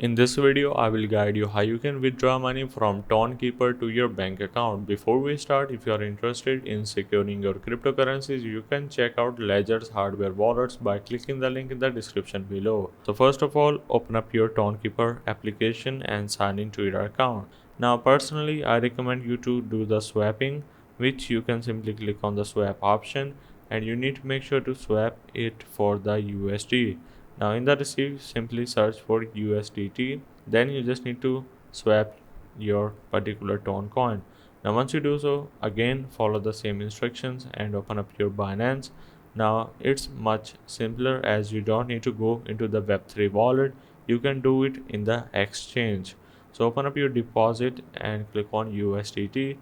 In this video, I will guide you how you can withdraw money from Tonkeeper to your bank account. Before we start, if you are interested in securing your cryptocurrencies, you can check out Ledger's hardware wallets by clicking the link in the description below. So first of all, open up your Tonkeeper application and sign into your account. Now personally, I recommend you to do the swapping, which you can simply click on the swap option, and you need to make sure to swap it for the USD. Now in the receipt, simply search for USDT. Then you just need to swap your particular tone coin. Now once you do so, again follow the same instructions and open up your Binance. Now it's much simpler as you don't need to go into the Web3 wallet. You can do it in the exchange. So open up your deposit and click on USDT.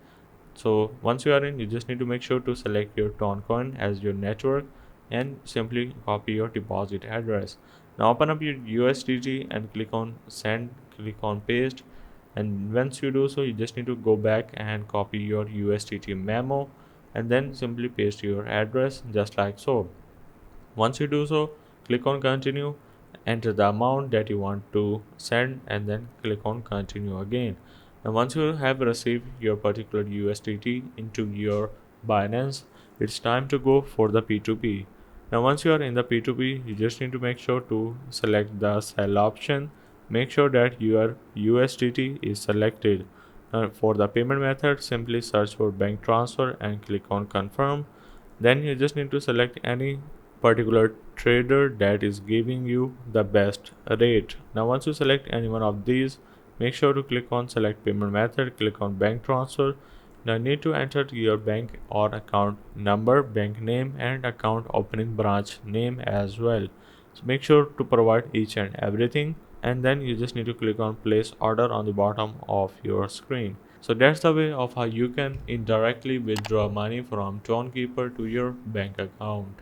So once you are in, you just need to make sure to select your Toncoin as your network and simply copy your deposit address. Now open up your USDT and click on send, click on paste, and once you do so, you just need to go back and copy your USDT memo and then simply paste your address just like so. Once you do so, click on continue, enter the amount that you want to send, and then click on continue again. Now once you have received your particular USDT into your Binance, it's time to go for the P2P. Now once you are in the P2P, you just need to make sure to select the sell option. Make sure that your USDT is selected. Now for the payment method, simply search for bank transfer and click on confirm. Then you just need to select any particular trader that is giving you the best rate. Now once you select any one of these, make sure to click on select payment method, click on bank transfer. Now you need to enter your bank or account number, bank name, and account opening branch name as well. So make sure to provide each and everything, and then you just need to click on place order on the bottom of your screen. So that's the way of how you can indirectly withdraw money from Tonkeeper to your bank account.